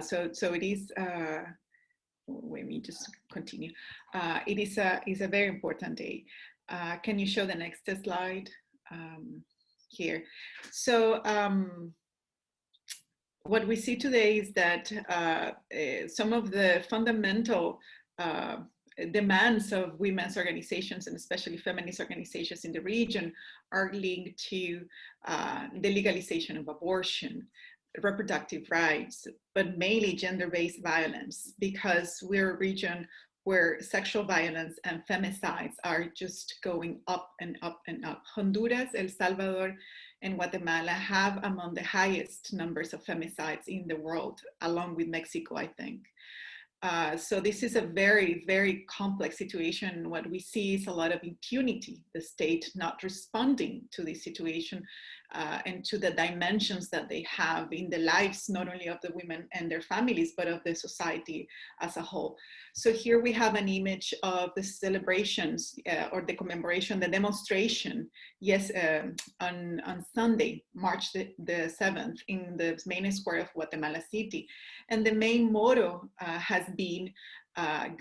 So it is, let me just continue. It is a very important day. Can you show the next slide here? So what we see today is that some of the fundamental demands of women's organizations, and especially feminist organizations in the region, are linked to the legalization of abortion, reproductive rights, but mainly gender-based violence, because we're a region where sexual violence and femicides are just going up and up and up. Honduras, El Salvador, and Guatemala have among the highest numbers of femicides in the world, along with Mexico, I think. So this is a very, very complex situation. What we see is a lot of impunity, the state not responding to this situation and to the dimensions that they have in the lives, not only of the women and their families, but of the society as a whole. So here we have an image of the celebrations or the commemoration, the demonstration, yes, on Sunday, March the 7th, in the main square of Guatemala City. And the main motto has been,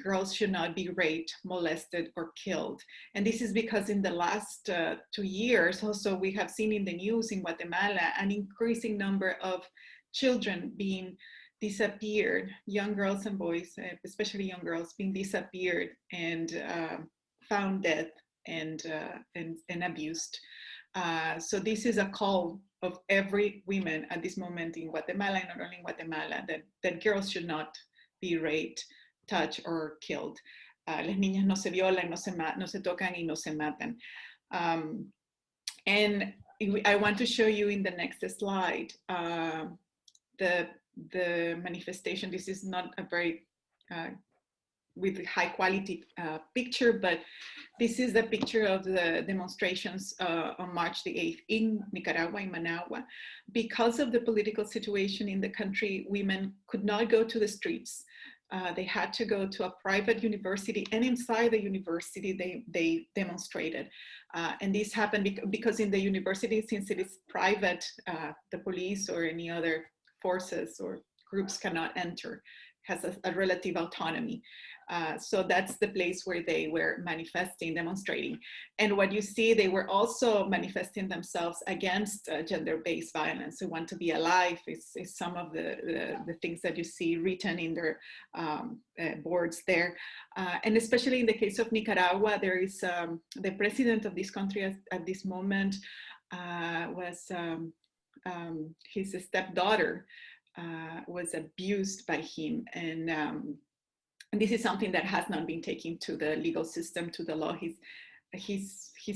girls should not be raped, molested, or killed. And this is because in the last 2 years, also we have seen in the news in Guatemala an increasing number of children being disappeared, young girls and boys, especially young girls, being disappeared and found dead and abused. So this is a call of every woman at this moment in Guatemala, and not only in Guatemala, that girls should not be raped, touched, or killed. Las niñas no se violan, no se tocan, y no se matan. And I want to show you in the next slide the manifestation. This is not a very with high quality picture, but this is the picture of the demonstrations on March the 8th in Nicaragua, in Managua. Because of the political situation in the country, women could not go to the streets. They had to go to a private university, and inside the university they demonstrated. And this happened because in the university, since it is private, the police or any other forces or groups cannot enter, has a relative autonomy. So that's the place where they were manifesting, demonstrating. And what you see, they were also manifesting themselves against gender-based violence. Who want to be alive is some of the things that you see written in their boards there. And especially in the case of Nicaragua, there is the president of this country at this moment was his stepdaughter was abused by him, and this is something that has not been taken to the legal system, to the law. He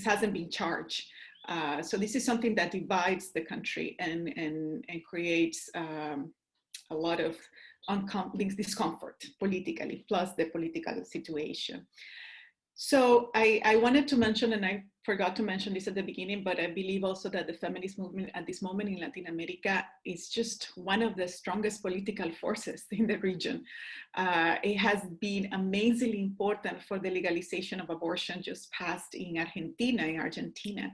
hasn't been charged. So this is something that divides the country and creates a lot of discomfort politically, plus the political situation. So I wanted to mention, and I forgot to mention this at the beginning, but I believe also that the feminist movement at this moment in Latin America is just one of the strongest political forces in the region. It has been amazingly important for the legalization of abortion just passed in Argentina.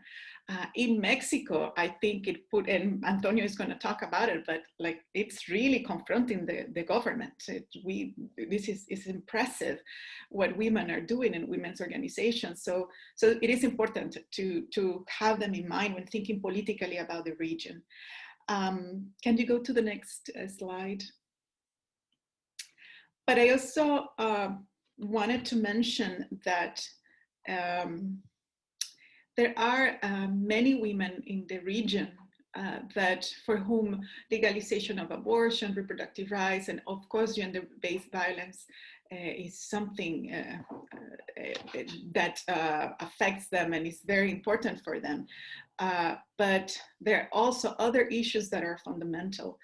In Mexico, I think it put, and Antonio is going to talk about it, but like it's really confronting the government. This is impressive what women are doing in women's organizations. So it is important to have them in mind when thinking politically about the region. Can you go to the next slide? But I also wanted to mention that there are many women in the region that for whom legalization of abortion, reproductive rights, and of course gender-based violence is something that affects them and is very important for them. But there are also other issues that are fundamental.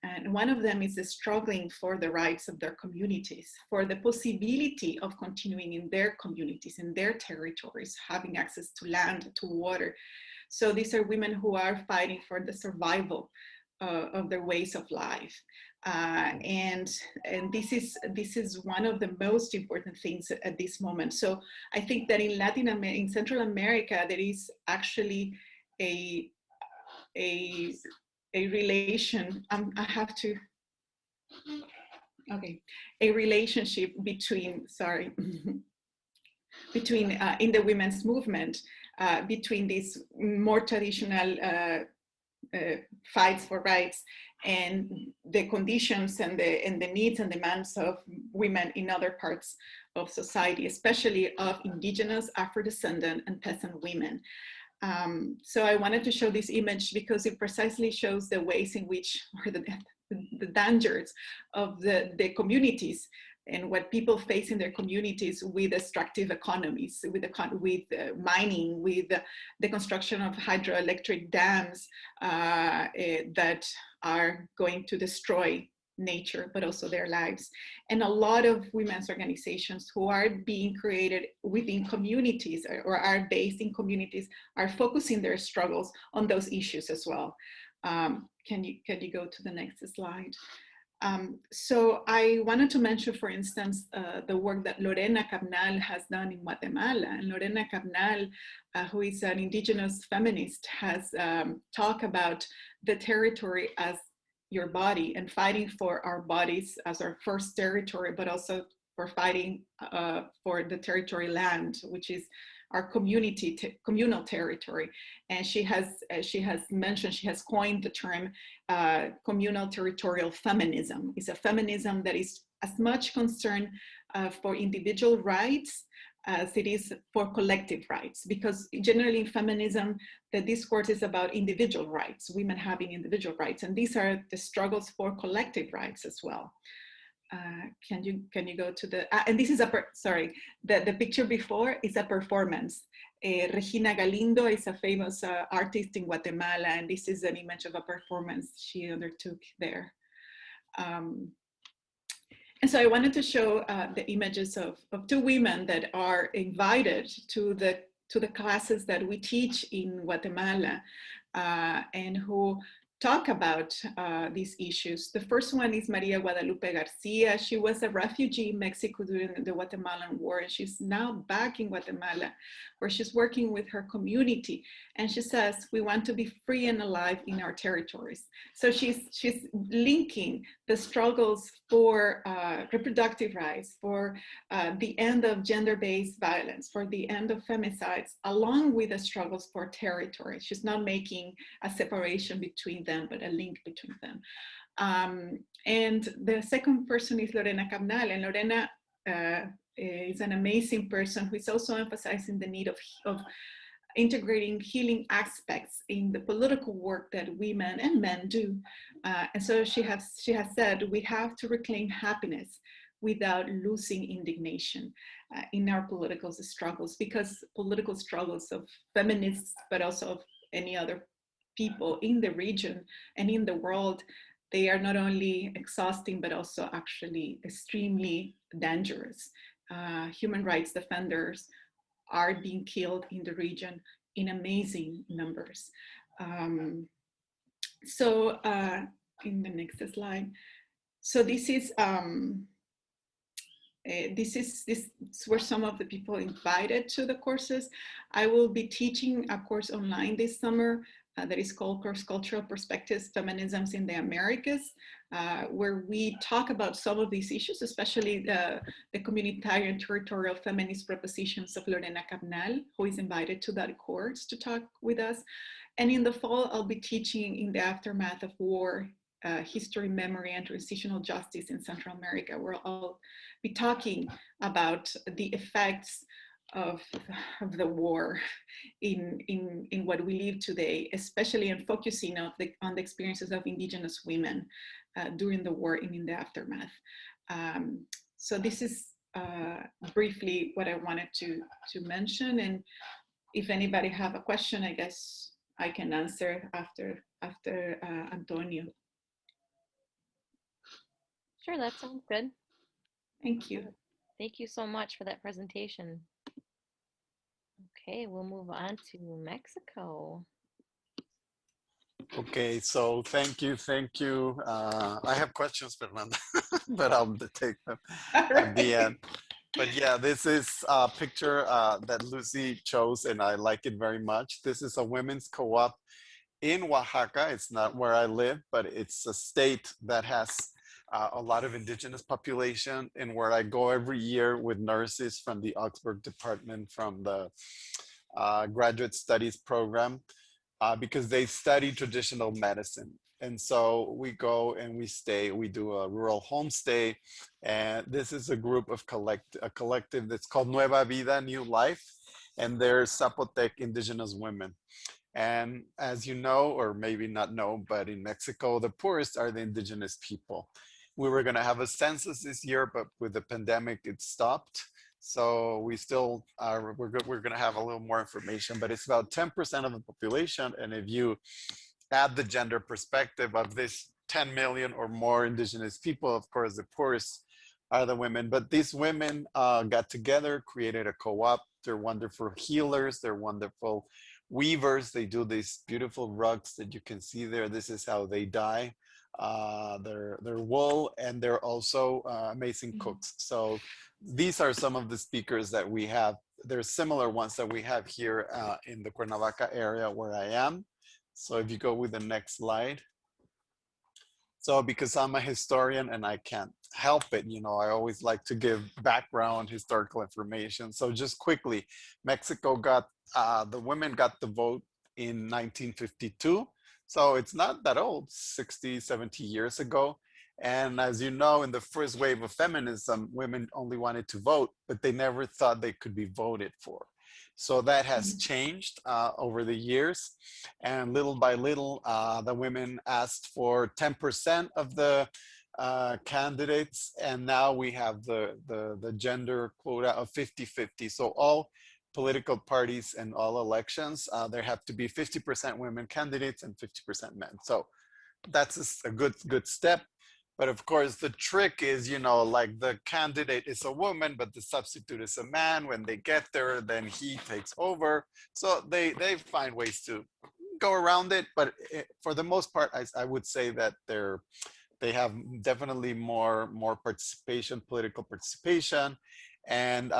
And one of them is the struggling for the rights of their communities, for the possibility of continuing in their communities, in their territories, having access to land, to water. So these are women who are fighting for the survival of their ways of life. And this is one of the most important things at this moment. So I think that in Central America, there is actually a relation. I have to Okay, a relationship between, sorry, between in the women's movement, between these more traditional fights for rights and the conditions and the needs and demands of women in other parts of society, especially of indigenous, Afro-descendant, and peasant women. So I wanted to show this image because it precisely shows the ways in which, or the dangers of the communities and what people face in their communities with extractive economies, with mining, with the construction of hydroelectric dams that are going to destroy nature, but also their lives. And a lot of women's organizations who are being created within communities or are based in communities are focusing their struggles on those issues as well. Can you go to the next slide? So I wanted to mention, for instance, the work that Lorena Cabnal has done in Guatemala. And Lorena Cabnal, who is an indigenous feminist, has talked about the territory as your body and fighting for our bodies as our first territory, but also for fighting for the territory land, which is our communal territory. And she has mentioned, she has coined the term communal territorial feminism. It's a feminism that is as much concerned for individual rights as it is for collective rights, because generally in feminism, the discourse is about individual rights, women having individual rights, and these are the struggles for collective rights as well. Can you go to the, and this is the picture before is a performance. Regina Galindo is a famous artist in Guatemala, and this is an image of a performance she undertook there. And so I wanted to show the images of two women that are invited to the classes that we teach in Guatemala and who talk about these issues. The first one is Maria Guadalupe Garcia. She was a refugee in Mexico during the Guatemalan War, and she's now back in Guatemala, where she's working with her community. And she says, we want to be free and alive in our territories. So she's linking the struggles for reproductive rights, for the end of gender-based violence, for the end of femicides, along with the struggles for territory. She's not making a separation between them, but a link between them. And the second person is Lorena Cabnal, and Lorena is an amazing person who is also emphasizing the need of integrating healing aspects in the political work that women and men do. And so she has said, we have to reclaim happiness without losing indignation in our political struggles, because political struggles of feminists, but also of any other people in the region and in the world, they are not only exhausting, but also actually extremely dangerous. Human rights defenders are being killed in the region in amazing numbers. So in the next slide. So these were some of the people invited to the courses. I will be teaching a course online this summer that is called Cross-Cultural Perspectives, Feminisms in the Americas, where we talk about some of these issues, especially the communitarian territorial feminist propositions of Lorena Cabnal, who is invited to that course to talk with us. And in the fall, I'll be teaching in the aftermath of war, history, memory, and transitional justice in Central America, where I'll be talking about the effects of the war in what we live today, especially in focusing on the experiences of indigenous women during the war and in the aftermath. So this is briefly what I wanted to mention, and if anybody have a question, I guess I can answer after Antonio. Sure, that sounds good. Thank you. Thank you so much for that presentation. Okay, we'll move on to Mexico. Okay, so thank you. I have questions, Fernanda, but I'll take them at the end. But yeah, this is a picture that Lucy chose, and I like it very much. This is a women's co-op in Oaxaca. It's not where I live, but it's a state that has a lot of indigenous population, and where I go every year with nurses from the Augsburg department, from the graduate studies program, because they study traditional medicine. And so we go and we stay, we do a rural homestay. And this is a group of a collective that's called Nueva Vida, New Life. And they're Zapotec indigenous women. And as you know, or maybe not know, but in Mexico, the poorest are the indigenous people. We were gonna have a census this year, but with the pandemic, it stopped. So we still are, we're gonna have a little more information, but it's about 10% of the population. And if you add the gender perspective of this 10 million or more indigenous people, of course, the poorest are the women. But these women got together, created a co-op. They're wonderful healers. They're wonderful weavers. They do these beautiful rugs that you can see there. This is how they dye their wool, and they're also amazing cooks. So these are some of the speakers that we have. There's similar ones that we have here in the Cuernavaca area where I am. So if you go with the next slide. So because I'm a historian and I can't help it, you know, I always like to give background historical information. So just quickly, Mexico got, the women got the vote in 1952. So it's not that old, 60, 70 years ago. And as you know, in the first wave of feminism, women only wanted to vote, but they never thought they could be voted for. So that has changed over the years. And little by little, the women asked for 10% of the candidates. And now we have the gender quota of 50-50. So all political parties and all elections, there have to be 50% women candidates and 50% men. So that's a good step. But of course, the trick is, you know, like the candidate is a woman, but the substitute is a man. When they get there, then he takes over. So they find ways to go around it. But for the most part, I would say that they have definitely more participation, political participation. And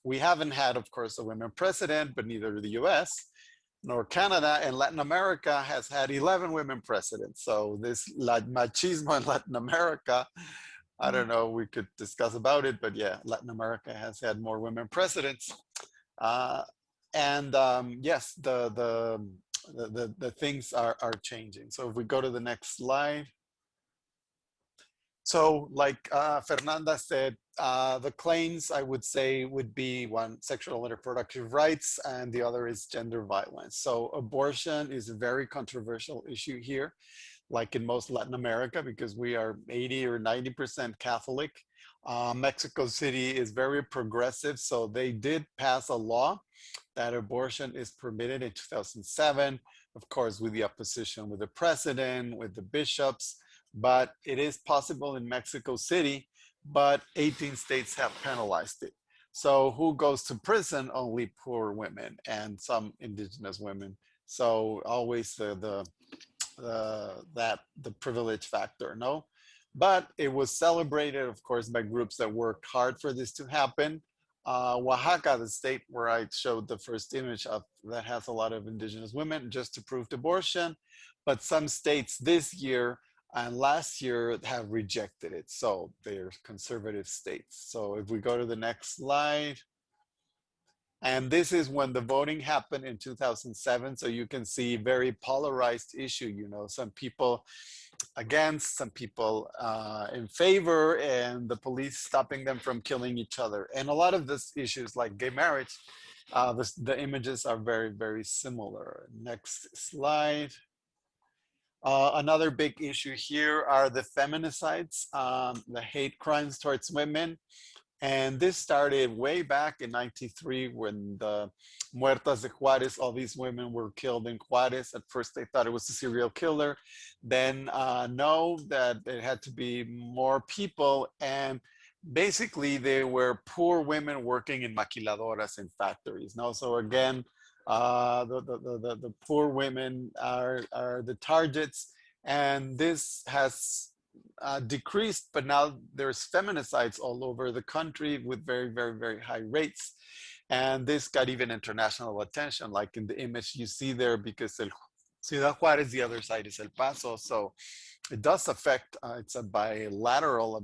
we haven't had, of course, a women president, but neither the US nor Canada, and Latin America has had 11 women presidents. So this machismo in Latin America, I don't know, we could discuss about it, but yeah, Latin America has had more women presidents. Yes, the things are changing. So if we go to the next slide. So like Fernanda said, the claims I would say would be one, sexual and reproductive rights, and the other is gender violence. So abortion is a very controversial issue here, like in most Latin America, because we are 80 or 90% Catholic. Mexico City is very progressive, so they did pass a law that abortion is permitted in 2007, of course, with the opposition, with the president, with the bishops. But it is possible in Mexico City, but 18 states have penalized it. So who goes to prison? Only poor women and some indigenous women. So always the privilege factor, no? But it was celebrated, of course, by groups that worked hard for this to happen. Oaxaca, the state where I showed the first image of, that has a lot of indigenous women, just approved abortion. But some states this year and last year have rejected it. So they're conservative states. So if we go to the next slide. And this is when the voting happened in 2007. So you can see very polarized issue, you know, some people against, some people in favor, and the police stopping them from killing each other. And a lot of these issues like gay marriage, the images are very, very similar. Next slide. Another big issue here are the feminicides, the hate crimes towards women. And this started way back in '93 when the Muertas de Juárez, all these women were killed in Juárez. At first they thought it was a serial killer. Then no, that it had to be more people. And basically they were poor women working in maquiladoras in factories. No? So again, the poor women are the targets, and this has decreased, but now there's feminicides all over the country with very, very, very high rates. And this got even international attention, like in the image you see there, because Ciudad Juarez, the other side is El Paso. So it does affect, it's a bilateral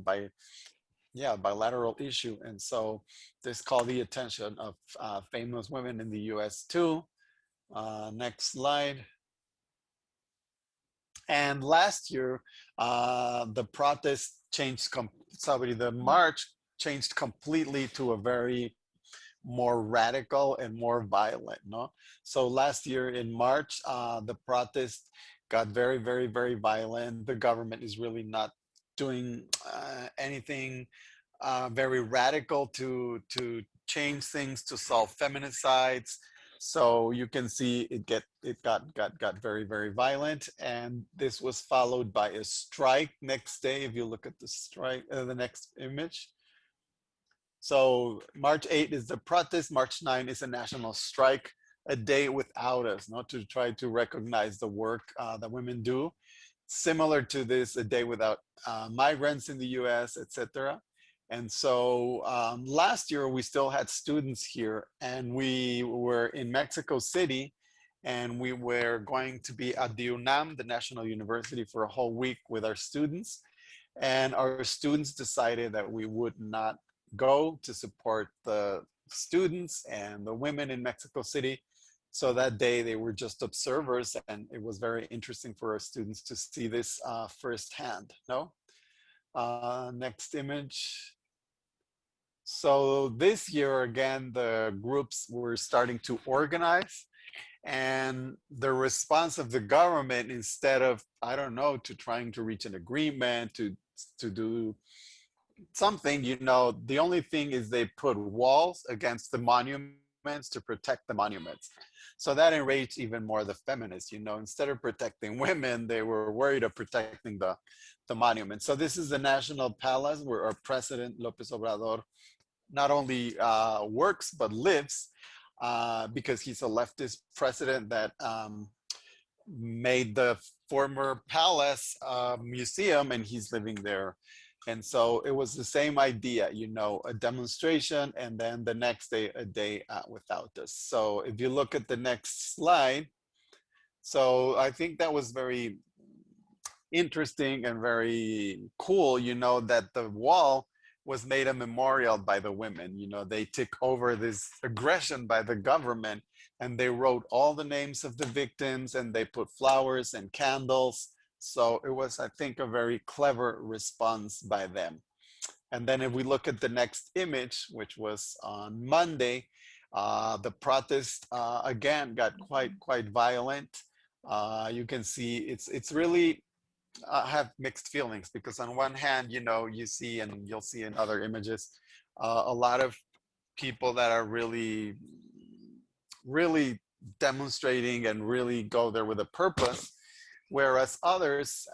issue. And so this called the attention of famous women in the US too. Next slide. And last year, the protest changed, the march changed completely to a very more radical and more violent, no? So last year in March, the protest got very, very, very violent. The government is really not doing anything very radical to change things, to solve feminicides. So you can see it got very, very violent, and this was followed by a strike next day. If you look at the strike, the next image. So March 8 is the protest, March 9 is a national strike, a day without us, not to try to recognize the work that women do. Similar to this, a day without migrants in the US, etc. And so last year we still had students here, and we were in Mexico City, and we were going to be at the UNAM, the National University, for a whole week with our students. And our students decided that we would not go to support the students and the women in Mexico City. So that day they were just observers, and it was very interesting for our students to see this firsthand, no? Next image. So this year, again, the groups were starting to organize, and the response of the government, instead of, I don't know, to trying to reach an agreement, to do something, you know, the only thing is they put walls against the monuments to protect the monuments. So that enraged even more the feminists, you know, instead of protecting women, they were worried of protecting the monument. So this is the National Palace where our president, López Obrador, not only works, but lives, because he's a leftist president that made the former palace museum, and he's living there. And so it was the same idea, you know, a demonstration, and then the next day, a day without us. So if you look at the next slide, so I think that was very interesting and very cool, you know, that the wall was made a memorial by the women. You know, they took over this aggression by the government, and they wrote all the names of the victims, and they put flowers and candles. So it was, I think, a very clever response by them. And then if we look at the next image, which was on Monday, the protest again got quite violent. You can see it's really have mixed feelings, because on one hand, you know, you see, and you'll see in other images, a lot of people that are really demonstrating and really go there with a purpose, whereas others,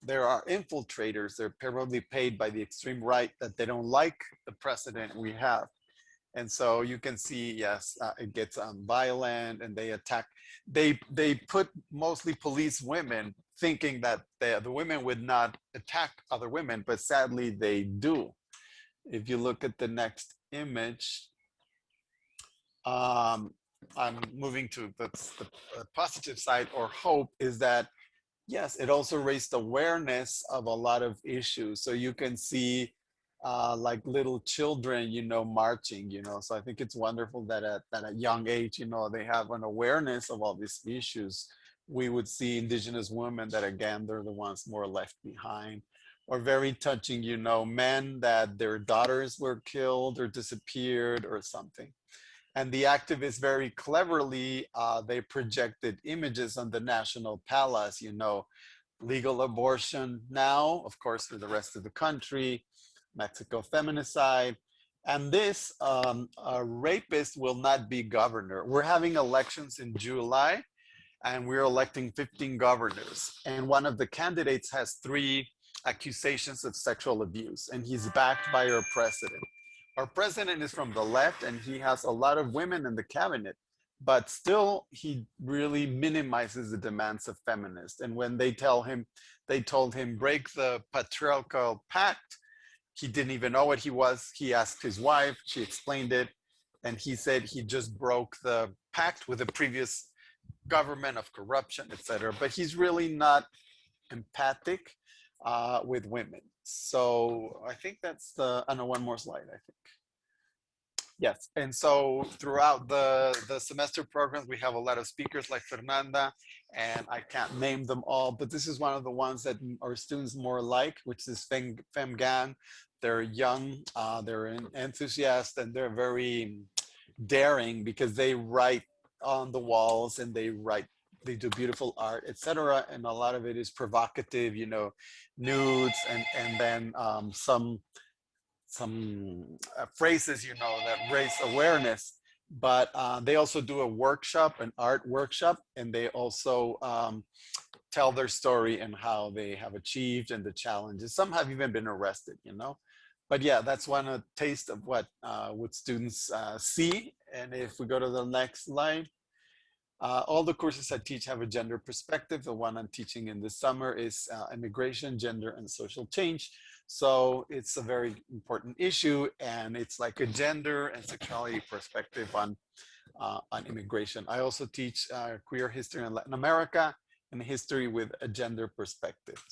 there are infiltrators. They're probably paid by the extreme right that they don't like the president we have. And so you can see, yes, it gets violent, and they attack. They put mostly police women, thinking that the women would not attack other women, but sadly they do. If you look at the next image, I'm moving to the positive side, or hope, is that, yes, it also raised awareness of a lot of issues. So you can see like little children, you know, marching, you know. So I think it's wonderful that at a young age, you know, they have an awareness of all these issues. We would see indigenous women that, again, they're the ones more left behind. Or very touching, you know, men that their daughters were killed or disappeared or something. And the activists very cleverly, they projected images on the National Palace, you know, legal abortion now, of course, for the rest of the country, Mexico feminicide. And this, a rapist will not be governor. We're having elections in July, and we're electing 15 governors. And one of the candidates has 3 accusations of sexual abuse, and he's backed by our president. Our president is from the left, and he has a lot of women in the cabinet, but still he really minimizes the demands of feminists. And when they told him break the patriarchal pact, he didn't even know what he was. He asked his wife, she explained it, and he said he just broke the pact with the previous government, of corruption, etc. But he's really not empathic with women. So I think that's the, I know, one more slide, I think. Yes, and so throughout the semester programs, we have a lot of speakers like Fernanda, and I can't name them all, but this is one of the ones that our students more like, which is FemGang. They're young, they're enthusiastic, and they're very daring because they write on the walls and they do beautiful art, etc. And a lot of it is provocative, you know, nudes and then some phrases, you know, that raise awareness. But they also do a workshop, an art workshop, and they also tell their story and how they have achieved and the challenges. Some have even been arrested, you know. But yeah, that's one taste of what students see. And if we go to the next slide, all the courses I teach have a gender perspective. The one I'm teaching in this summer is immigration, gender, and social change. So it's a very important issue, and it's like a gender and sexuality perspective on immigration. I also teach queer history in Latin America and history with a gender perspective.